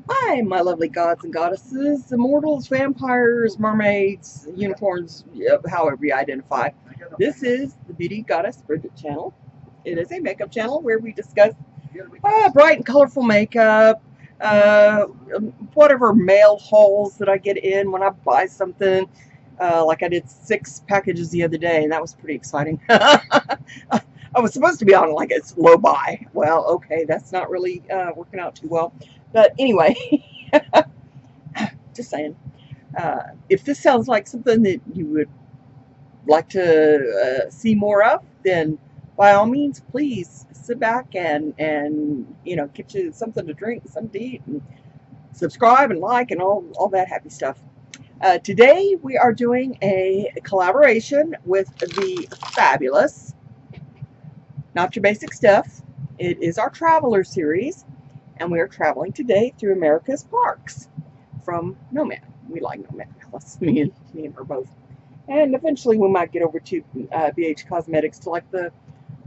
Hi, my lovely gods and goddesses, immortals, vampires, mermaids, unicorns, however you identify. This is the Beauty Goddess Bridget channel. It is a makeup channel where we discuss bright and colorful makeup, uh, whatever mail hauls that I get in when I buy something. Like I did 6 packages the other day, and that was pretty exciting. I was supposed to be on like a slow buy. Well, okay, that's not really working out too well. But anyway, just saying. If this sounds like something that you would like to see more of, then by all means, please sit back and get you something to drink, something to eat, and subscribe and like and all that happy stuff. Today we are doing a collaboration with the fabulous Not Your Basic Stuff. It is our Traveler series, and we are traveling today through America's parks from Nomad. We like Nomad. That's me and her both. And eventually we might get over to BH Cosmetics to like the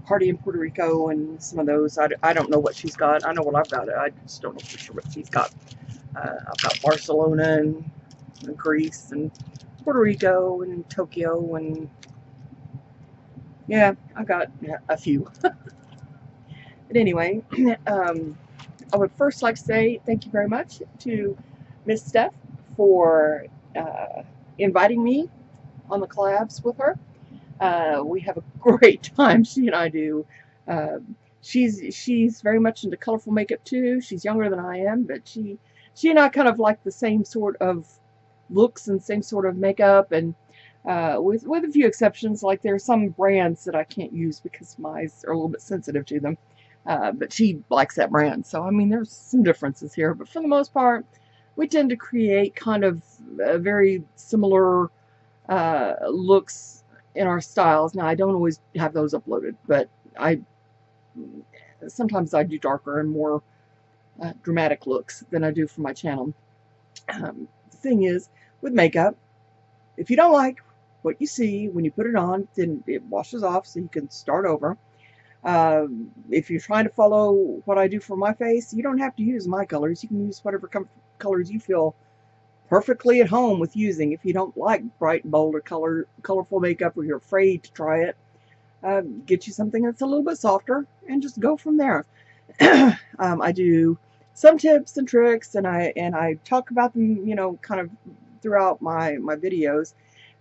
party in Puerto Rico and some of those. I don't know what she's got. I know what I've got. I just don't know for sure what she's got. I've got Barcelona and Greece and Puerto Rico and Tokyo and yeah, I got a few. But anyway, I would first like to say thank you very much to Miss Steph for inviting me on the collabs with her. We have a great time, she and I do. She's very much into colorful makeup too. She's younger than I am, but she and I kind of like the same sort of looks and same sort of makeup, and with a few exceptions. Like there are some brands that I can't use because my eyes are a little bit sensitive to them. But she likes that brand. So, I mean, there's some differences here. But for the most part, we tend to create kind of very similar looks in our styles. Now, I don't always have those uploaded, but sometimes I do darker and more dramatic looks than I do for my channel. The thing is, with makeup, if you don't like what you see when you put it on, then it washes off so you can start over. If you're trying to follow what I do for my face, you don't have to use my colors. You can use whatever colors you feel perfectly at home with using. If you don't like bright, bold, or colorful makeup, or you're afraid to try it, get you something that's a little bit softer and just go from there. I do some tips and tricks, and I talk about them, kind of throughout my videos.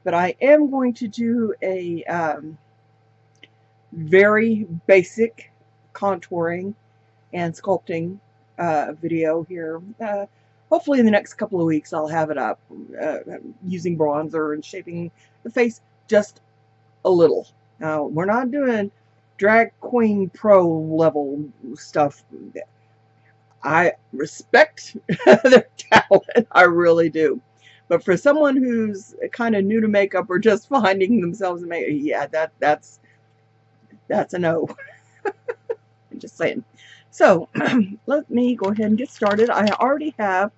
But I am going to do a very basic contouring and sculpting video here. Hopefully in the next couple of weeks I'll have it up using bronzer and shaping the face just a little. Now, we're not doing drag queen pro level stuff. I respect their talent, I really do. But for someone who's kind of new to makeup or just finding themselves in makeup, yeah, that's a no. I'm just saying. So let me go ahead and get started. I already have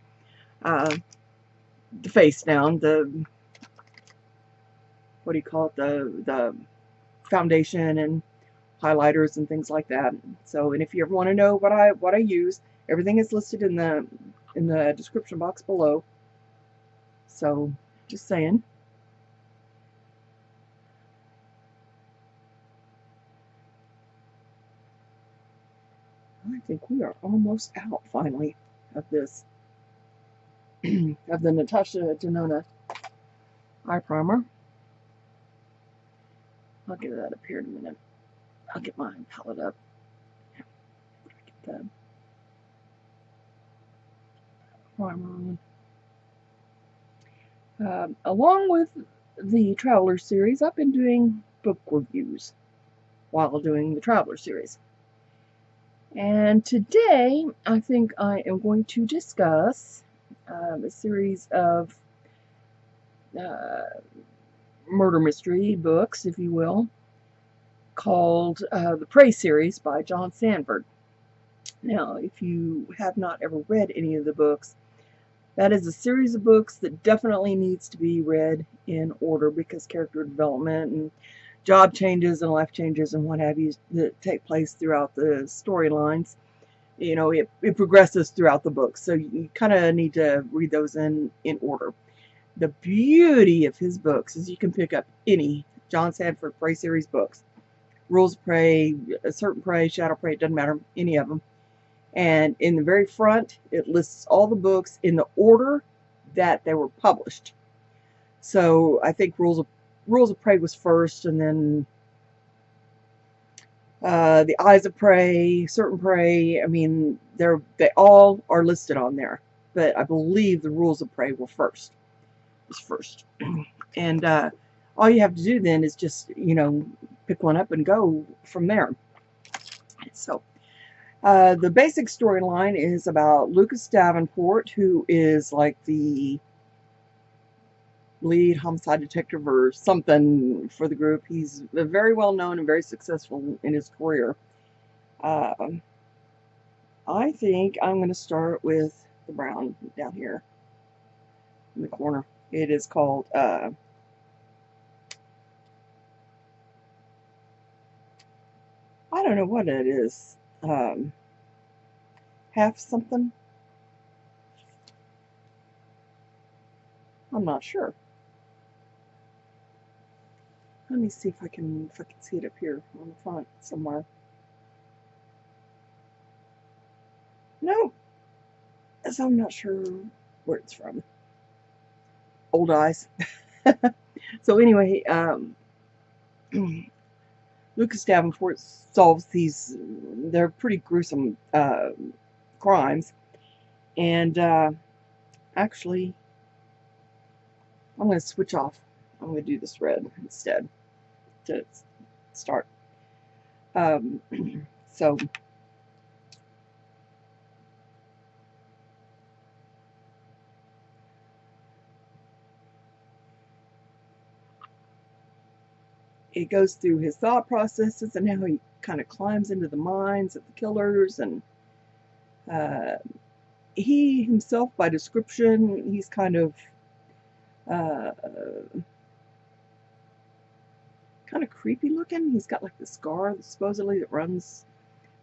the face down, the what do you call it, the foundation and highlighters and things like that. So, and if you ever want to know what I use, everything is listed in the description box below. So, just saying. I think we are almost out, finally, of this, of the Natasha Denona eye primer. I'll get that up here in a minute. I'll get my palette up. Get the primer on. Along with the Traveler series, I've been doing book reviews while doing the Traveler series. And today, I think I am going to discuss a series of murder mystery books, if you will, called the Prey series by John Sandford. Now, if you have not ever read any of the books, that is a series of books that definitely needs to be read in order, because character development and job changes and life changes and what have you that take place throughout the storylines you know, it progresses throughout the book. So you kind of need to read those in order. The beauty of his books is you can pick up any John Sanford Prey series books. Rules of Prey, Certain Prey, Shadow Prey, it doesn't matter, any of them. And in the very front, it lists all the books in the order that they were published. So I think Rules of Prey was first, and then the Eyes of Prey, Certain Prey. I mean, they all are listed on there, but I believe the Rules of Prey were first. And all you have to do then is just, you know, pick one up and go from there. So the basic storyline is about Lucas Davenport, who is like the lead homicide detective or something for the group. He's very well known and very successful in his career. I think I'm going to start with the brown down here in the corner. It is called I don't know what it is. Half something. I'm not sure. Let me see if I can see it up here on the front somewhere. No, so I'm not sure where it's from. Old eyes. So anyway, Lucas Davenport solves these, they're pretty gruesome crimes. And actually, I'm going to switch off. I'm going to do this red instead to start. So it goes through his thought processes and how he kind of climbs into the minds of the killers. And he himself, by description, he's kind of creepy looking. He's got like the scar supposedly that runs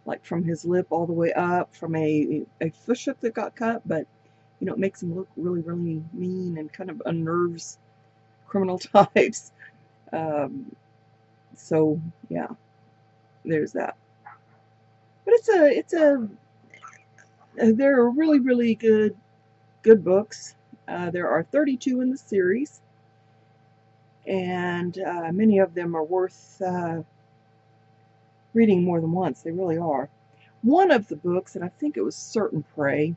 like from his lip all the way up from a fish hook that got cut, but you know, it makes him look really, really mean and kind of unnerves criminal types. So yeah, there's that. But they're really, really good books. There are 32 in the series, and many of them are worth reading more than once. They really are. One of the books, and I think it was Certain Prey,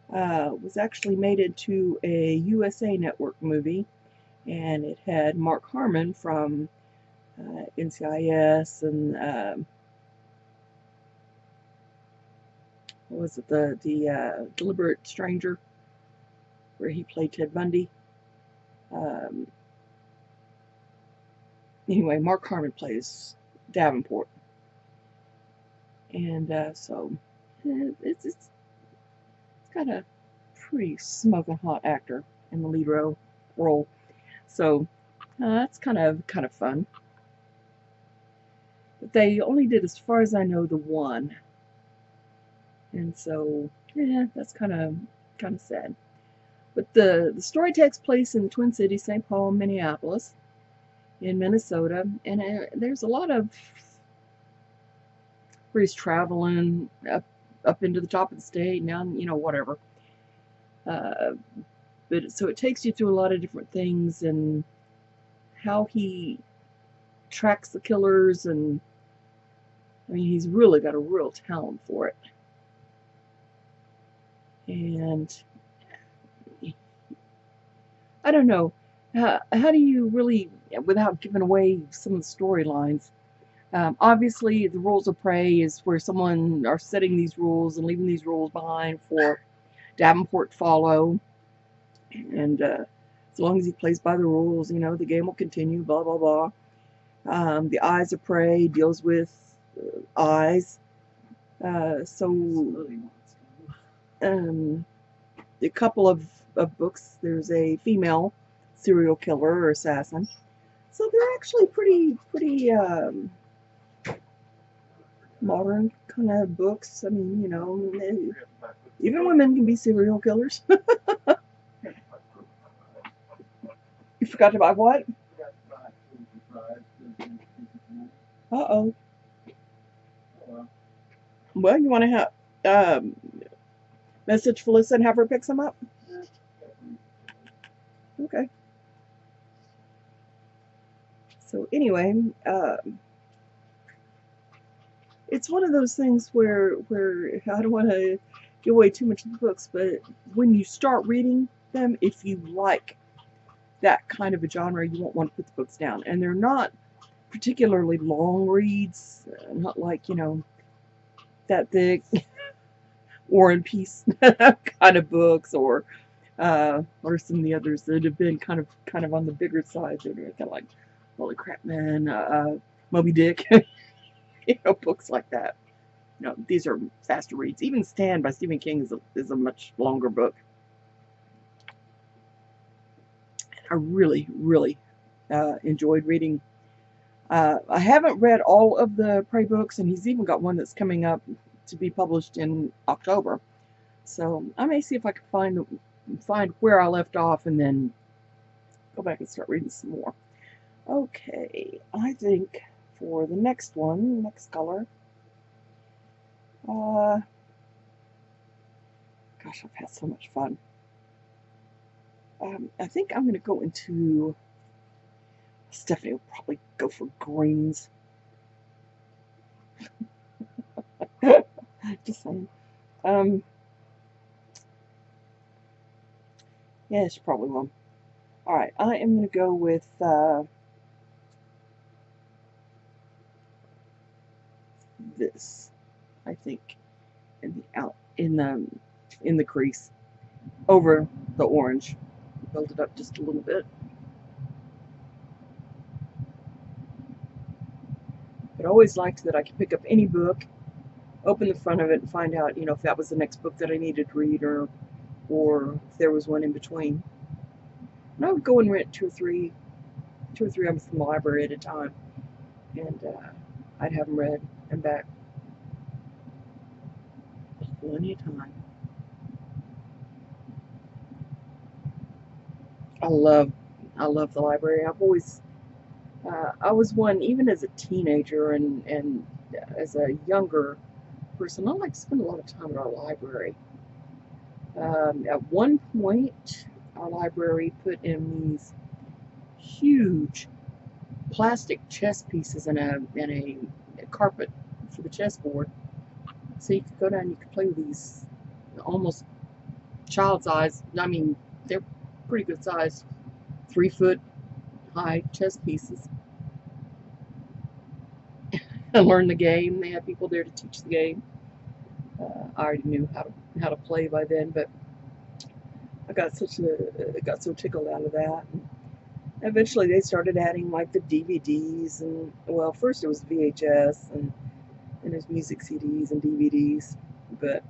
was actually made into a USA Network movie, and it had Mark Harmon from NCIS and what was it, the Deliberate Stranger, where he played Ted Bundy. Anyway, Mark Harmon plays Davenport, and so it's got a pretty smoking hot actor in the lead role. So that's kind of fun. But they only did, as far as I know, the one, and so yeah, that's kind of sad. But the story takes place in the Twin Cities, St. Paul, Minneapolis, in Minnesota, and there's a lot of where he's traveling up into the top of the state, down, you know, whatever. But so it takes you through a lot of different things and how he tracks the killers, and I mean, he's really got a real talent for it. And I don't know, how do you really, without giving away some of the storylines, obviously the Rules of Prey is where someone are setting these rules and leaving these rules behind for Davenport to follow, and as long as he plays by the rules, you know, the game will continue, blah blah blah. The Eyes of Prey deals with eyes, so a couple of books, there's a female serial killer or assassin, so they're actually pretty modern kind of books. I mean, you know, even women can be serial killers. You forgot to buy what? Uh-oh. Well, you want to have message Felissa and have her pick some up? Okay. So anyway, it's one of those things where I don't want to give away too much of the books, but when you start reading them, if you like that kind of a genre, you won't want to put the books down. And they're not particularly long reads, not like, you know, that thick War and Peace kind of books, or some of the others that have been kind of on the bigger side. They're kind of like, holy crap, man, Moby Dick, you know, books like that. You know, these are faster reads. Even Stand by Stephen King is a much longer book. I really, really enjoyed reading. I haven't read all of the Prey books, and he's even got one that's coming up to be published in October. So I may see if I can find where I left off and then go back and start reading some more. Okay, I think for the next one, next color, gosh, I've had so much fun. I think I'm going to go into, Stephanie will probably go for greens. Just saying. Yeah, she probably will. Alright, I am going to go with this, I think, in the crease over the orange. Build it up just a little bit. But I always liked that I could pick up any book, open the front of it, and find out, you know, if that was the next book that I needed to read, or if there was one in between. And I would go and rent two or three of them from the library at a time, and I'd have them read and back. Plenty of time. I love the library. I've always I was one, even as a teenager and as a younger person, I like to spend a lot of time at our library. At one point, our library put in these huge plastic chess pieces and a carpet for the chessboard. So you could go down and you could play with these almost child size, I mean, they're pretty good size, 3-foot high chess pieces. And learn the game. They had people there to teach the game. I already knew how to play by then, but I got so tickled out of that. And eventually, they started adding like the DVDs, and well, first it was VHS, and then there's music CDs and DVDs. But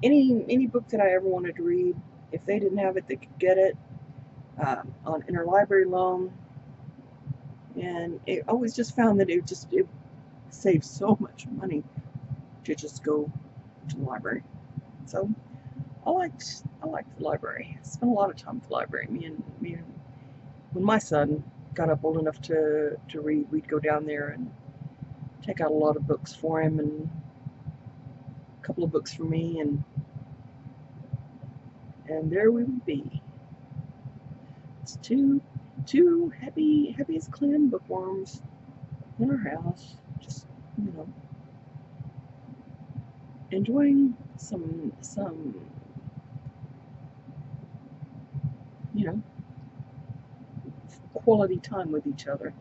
any book that I ever wanted to read, if they didn't have it, they could get it on interlibrary loan. And I always just found that it saved so much money to just go to the library. So I liked the library. I spent a lot of time at the library. Me and when my son got up old enough to read, we'd go down there and take out a lot of books for him, and a couple of books for me, and there we would be. It's two happy as clam bookworms in our house, just, you know, enjoying some you know, quality time with each other.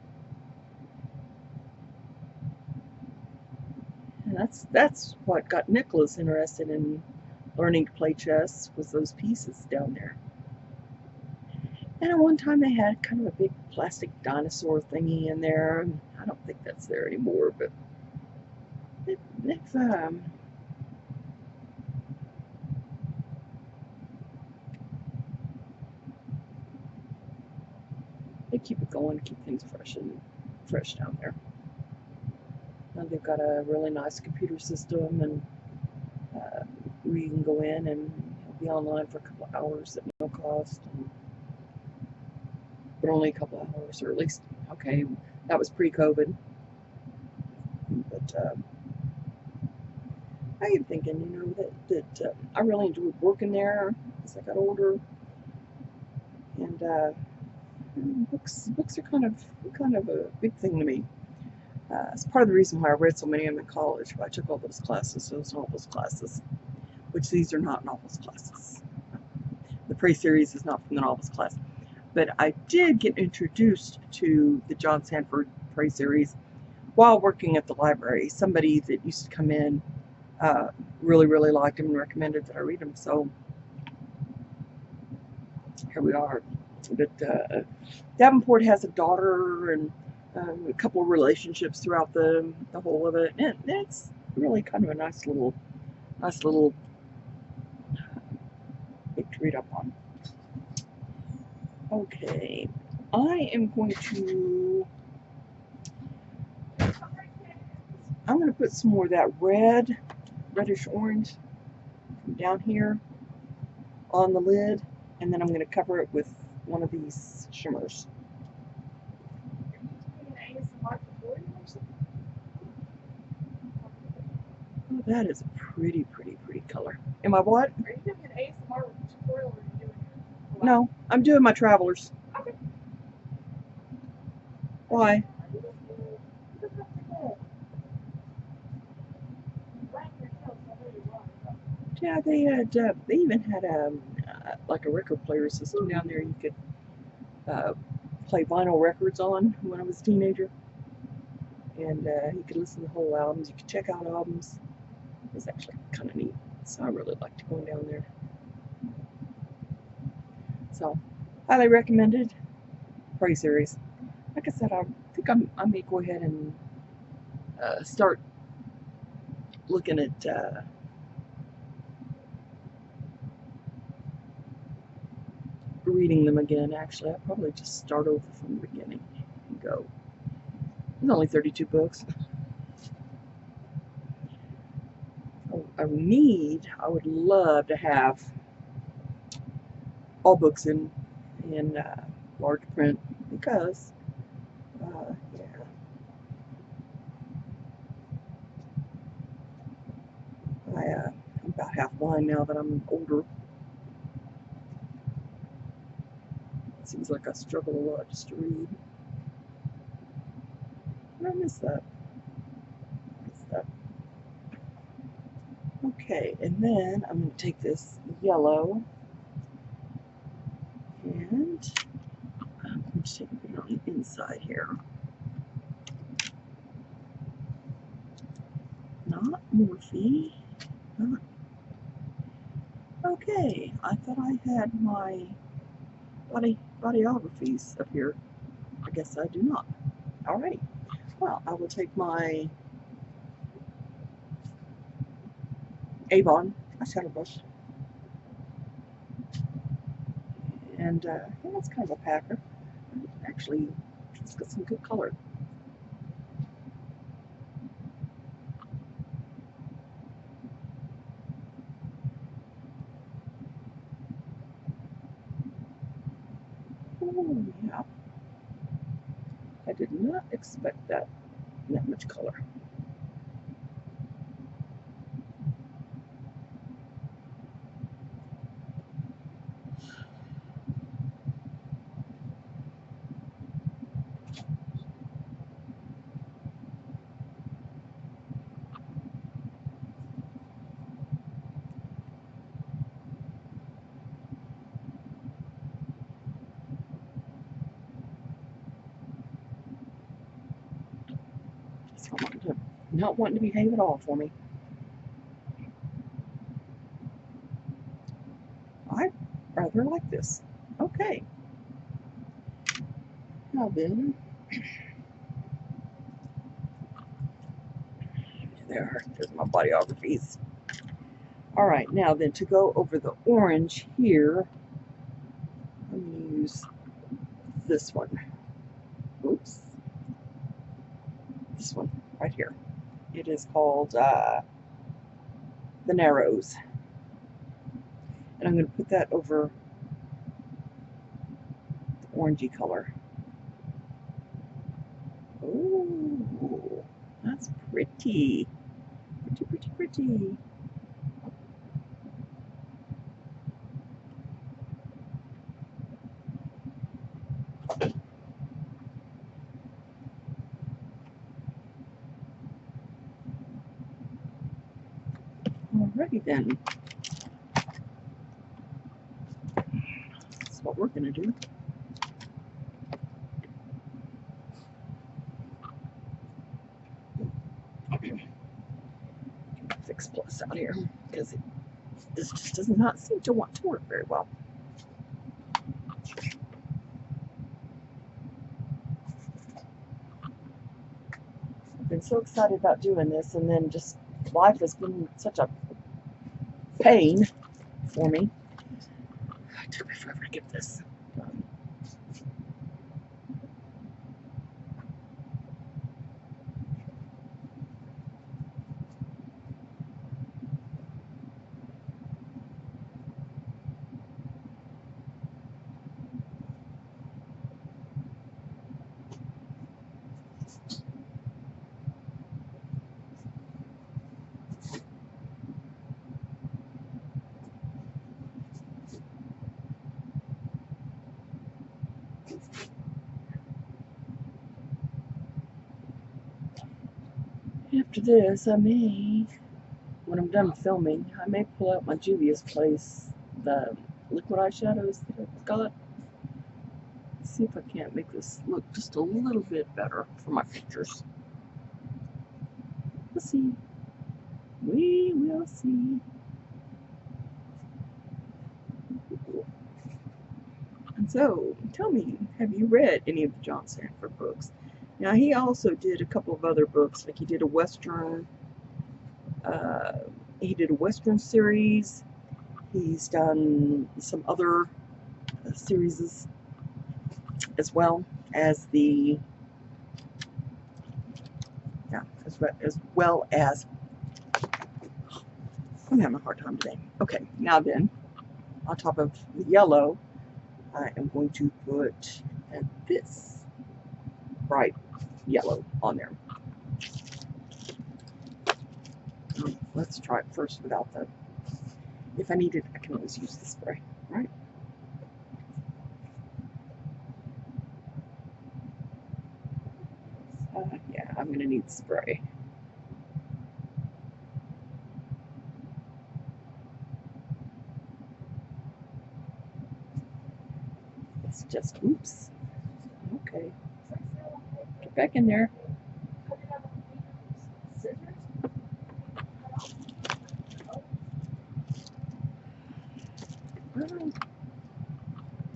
And that's what got Nicholas interested in learning to play chess, was those pieces down there. And at one time they had kind of a big plastic dinosaur thingy in there. I don't think that's there anymore, but it's they keep it going, keep things fresh down there. They've got a really nice computer system, and where you can go in and be online for a couple of hours at no cost, but only a couple of hours, or at least, okay, that was pre-COVID. But I am thinking, you know, that I really enjoyed working there as I got older, and books are kind of a big thing to me. It's part of the reason why I read so many of them in college. I took all those classes, those novels classes, which these are not novels classes. The pre-series is not from the novels class. But I did get introduced to the John Sanford pre-series while working at the library. Somebody that used to come in really, really liked him and recommended that I read them. So here we are. But Davenport has a daughter and a couple of relationships throughout the whole of it, and it's really kind of a nice little book to read up on. Okay, I'm going to put some more of that reddish orange from down here on the lid, and then I'm going to cover it with one of these shimmers. Oh, that is a pretty color. Am I what? Are you doing an ASMR tutorial, or are you doing your... No, I'm doing my travelers. Okay. Why? Yeah, they had. They even had like a record player system down there. You could play vinyl records on when I was a teenager, and you could listen to whole albums. You could check out albums. It was actually kind of neat. So I really liked going down there. So, highly recommended. Prey series. Like I said, I think I may go ahead and start looking at reading them again. Actually, I'll probably just start over from the beginning and go. There's only 32 books. I would love to have all books in large print, because yeah, I'm about half blind now that I'm older. It seems like I struggle a lot just to read. I miss that. Okay, and then I'm going to take this yellow and I'm going to take it on the inside here. Not Morphe. Not. Okay, I thought I had my bodyographies up here. I guess I do not. Alrighty. Well, I will take my Avon eyeshadow brush, and yeah, it's kind of a packer. Actually, it's got some good color. Oh yeah, I did not expect that much color. Not wanting to behave at all for me. I rather like this. Okay. Now then, there's my bodyographies. Alright, now then, to go over the orange here, I'm going to use this one. Oops. This one right here. It is called The Narrows. And I'm going to put that over the orangey color. Oh, that's pretty. Pretty, pretty, pretty. Alrighty then. That's what we're going to do. 6+ out here because this just does not seem to want to work very well. I've been so excited about doing this, and then just life has been such a pain for me. It took me forever to get this done. After this, I may, when I'm done filming, I may pull out my Juvia's Place, the liquid eyeshadows that I've got. See if I can't make this look just a little bit better for my pictures. We'll see. We will see. And so, tell me, have you read any of the John Sanford books? Now, he also did a couple of other books, like he did a Western series. He's done some other series as well as the, as well as, I'm having a hard time today. Okay, now then, on top of the yellow, I am going to put this bright yellow on there. Let's try it first without the, if I need it, I can always use the spray, right? Yeah, I'm gonna need spray. It's just, oops. Okay. Get back in there.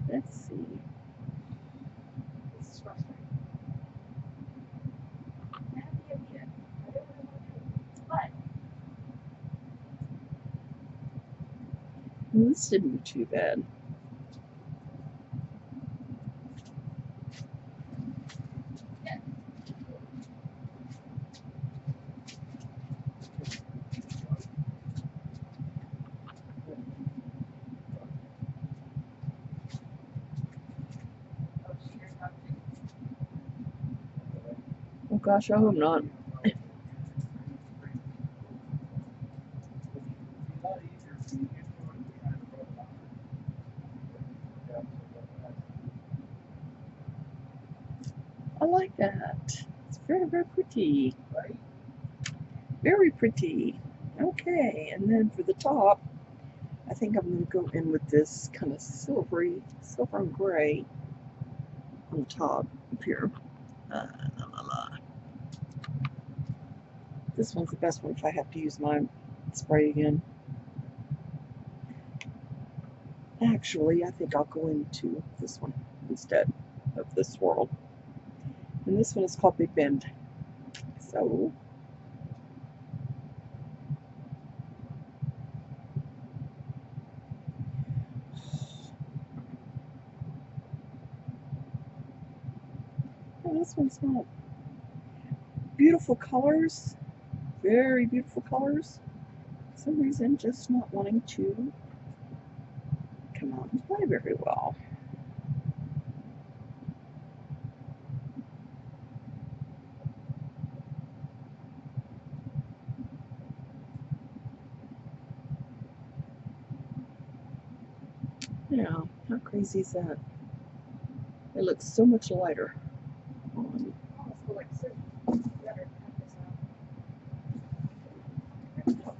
Let's see. Well, this didn't be too bad. Oh gosh, I hope not. I like that. It's very, very pretty. Very pretty. Okay, and then for the top, I think I'm going to go in with this kind of silver and gray on the top up here. This one's the best one if I have to use my spray again. Actually, I think I'll go into this one instead of this swirl. And this one is called Big Bend. So, oh, this one's got beautiful colors. very beautiful colors. For some reason, just not wanting to come out and play very well. Yeah, how crazy is that? It looks so much lighter on. Also, like, so better cut this out.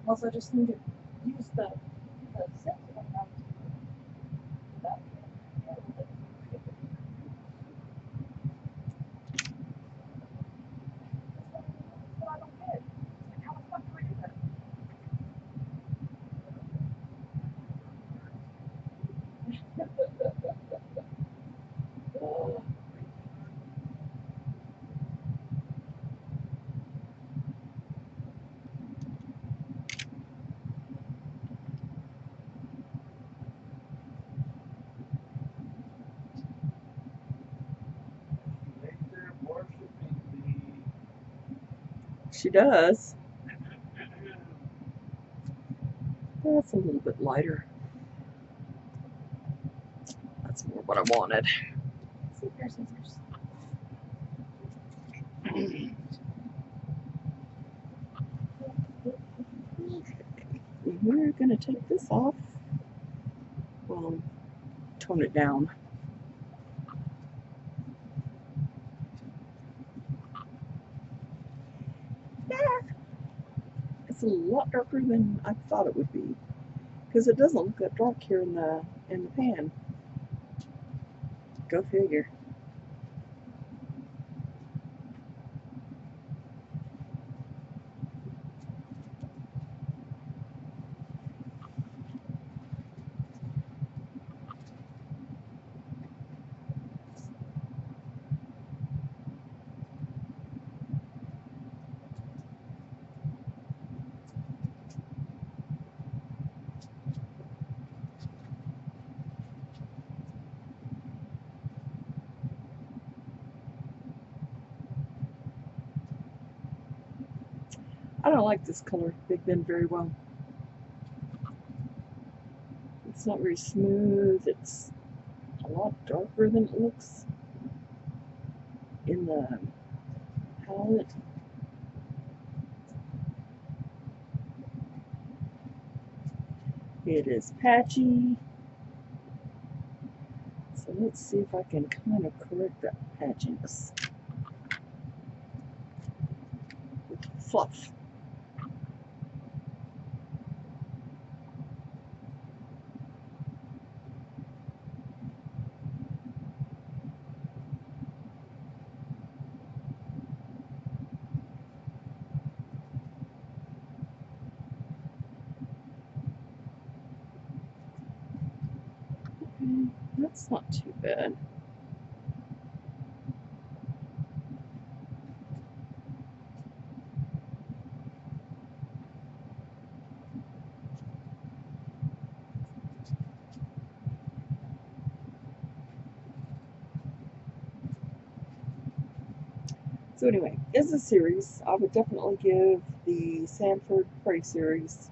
Also, I just need to use the set one now to that. That's what I don't get. Like, how the fuck do I do that? She does. That's a little bit lighter. That's more what I wanted. See if there's scissors. We're gonna take this off. Well, tone it down. It's a lot darker than I thought it would be, because it doesn't look that dark here in the pan. Go figure. I don't like this color, Big Ben, very well. It's not very smooth. It's a lot darker than it looks in the palette. It is patchy. So let's see if I can kind of correct that patchiness with fluff. Okay, that's not too bad. So anyway, as a series, I would definitely give the Sanford Prey series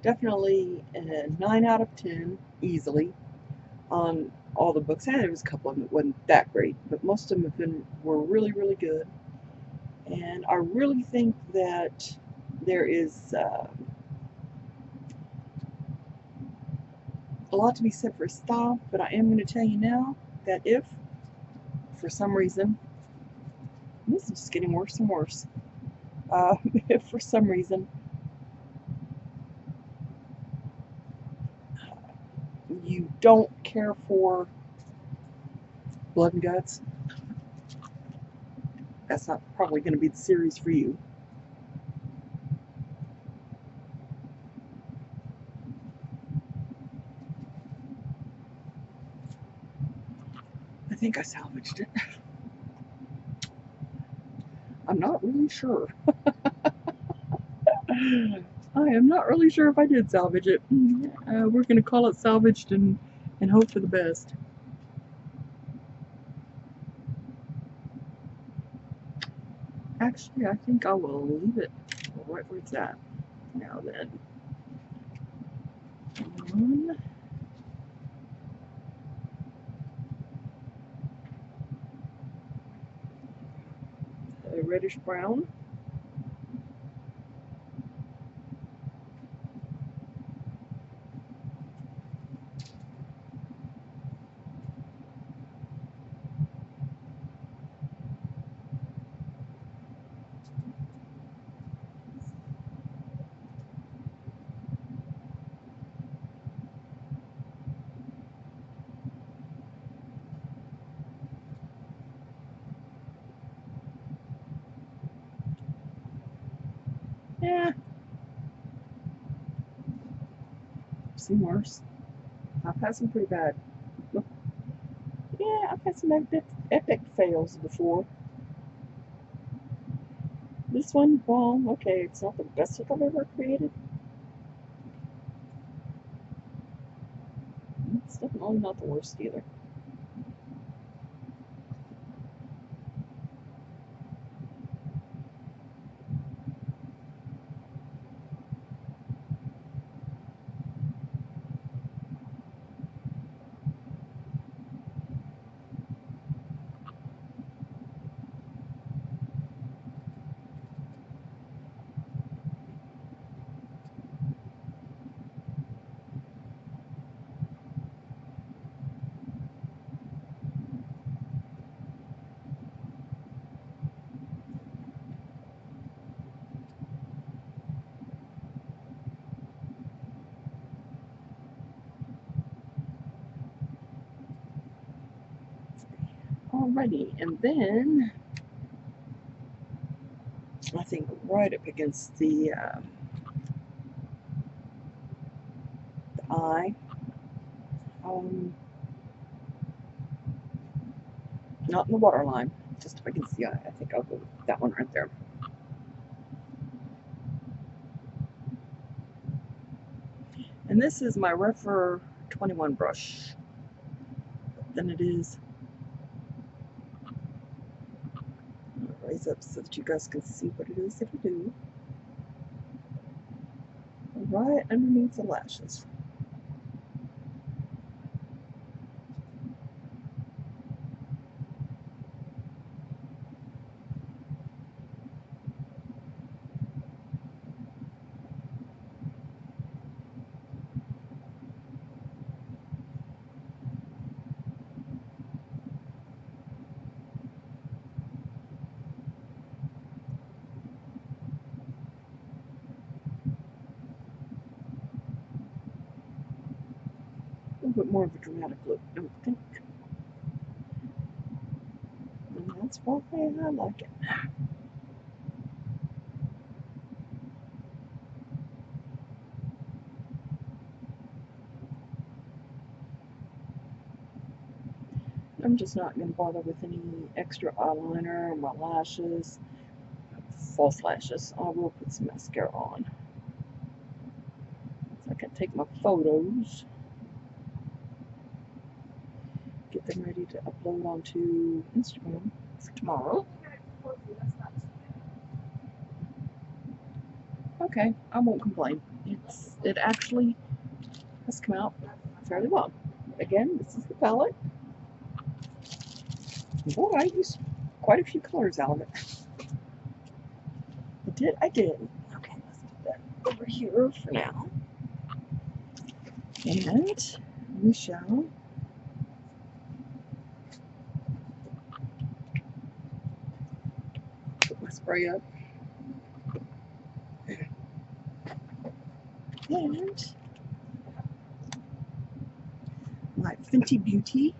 definitely a 9 out of 10, easily, on all the books. And there was a couple of them that wasn't that great, but most of them were really, really good. And I really think that there is a lot to be said for style, but I am going to tell you now that if, for some reason, this is just getting worse and worse, if for some reason you don't care for blood and guts, that's not probably going to be the series for you. I think I salvaged it. I'm not really sure. I am not really sure if I did salvage it. We're going to call it salvaged and hope for the best. Actually, I think I will leave it right where it's at. Now then. On. A reddish brown. Yeah, I've seen worse. I've had some pretty bad. Yeah, I've had some epic fails before. This one, well, okay, it's not the best look I've ever created. It's definitely not the worst either. Alrighty, and then I think right up against the eye, not in the waterline, just up against the eye. I think I'll go with that one right there. And this is my Refer 21 brush. Then it is. I'll raise up so that you guys can see what it is that I do. Right underneath the lashes. A little bit more of a dramatic look, I would think. And that's why I like it. I'm just not going to bother with any extra eyeliner or my lashes. False lashes. I will put some mascara on. So I can take my photos. Get them ready to upload onto Instagram for tomorrow. Okay, I won't complain. It actually has come out fairly well. Again, this is the palette. Boy, I used quite a few colors out of it. I did. Okay, let's put that over here for now. And we shall put my spray up. And my Fenty Beauty.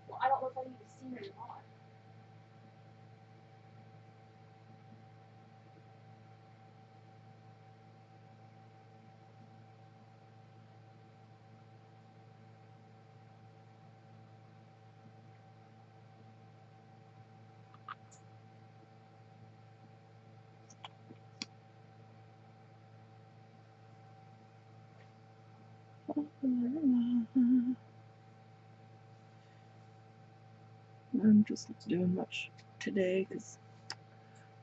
Well, I don't know if I need to see it or not. I'm just not doing much today because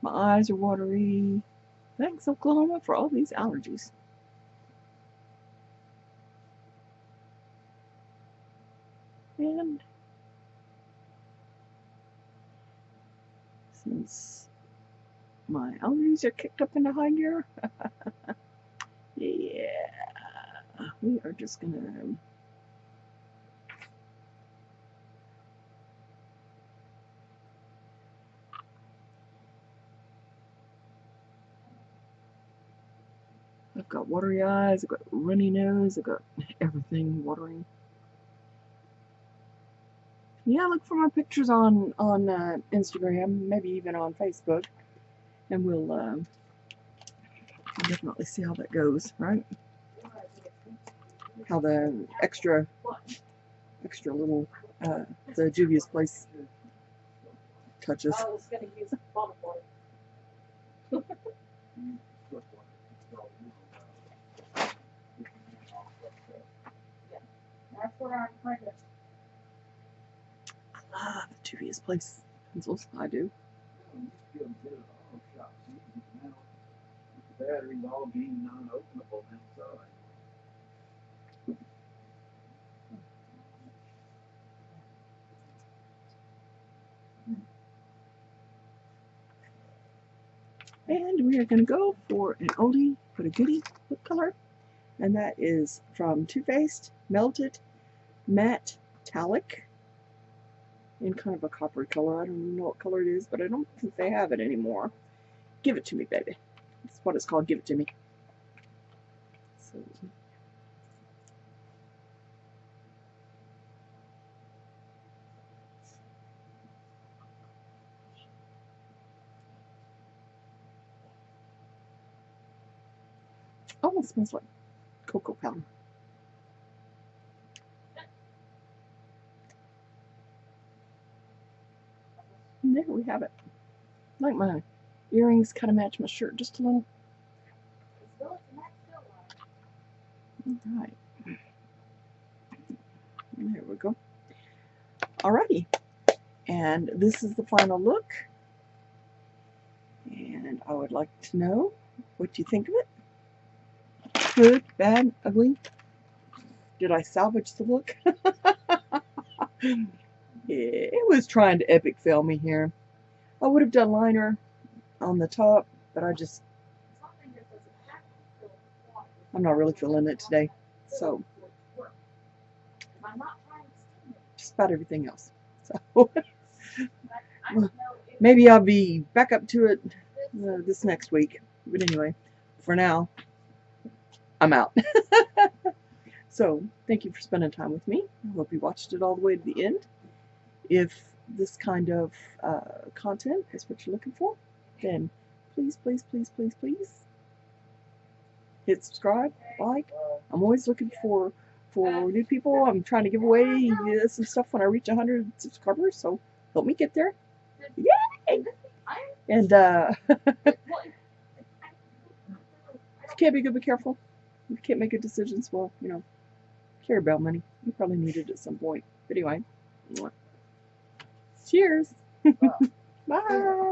my eyes are watery. Thanks, Oklahoma, for all these allergies. And since my allergies are kicked up into high gear, yeah, we are just gonna I've got watery eyes, I've got runny nose, I've got everything watering. Yeah, look for my pictures on Instagram, maybe even on Facebook, and we'll definitely see how that goes, right? How the extra little the Juvia's place touches. I was going to use bottle water. That's where I'm trying to. Ah, the Juvia's place pencils. I do. The batteries all being non-openable inside. And we are going to go for an oldie but a goodie lip color, and that is from Too Faced Melted Matte-tallic in kind of a coppery color. I don't even know what color it is, but I don't think they have it anymore. Give it to me, baby. That's what it's called. Give it to me. So, almost smells like cocoa powder. And there we have it. Like my earrings kind of match my shirt just a little. Alright. There we go. Alrighty. And this is the final look. And I would like to know what you think of it. Good, bad, ugly. Did I salvage the look? It was trying to epic fail me here. I would have done liner on the top, but I'm not really feeling it today. So, just about everything else. So, maybe I'll be back up to it this next week. But anyway, for now, I'm out. So, thank you for spending time with me. I hope you watched it all the way to the end. If this kind of content is what you're looking for, then please, please, please, please, please hit subscribe, like. I'm always looking for new people. I'm trying to give away some stuff when I reach 100 subscribers, so help me get there. Yay! And if you can't be good, be careful. If you can't make good decisions, well, you know, carry bell money. You probably need it at some point. But anyway, cheers. Bye.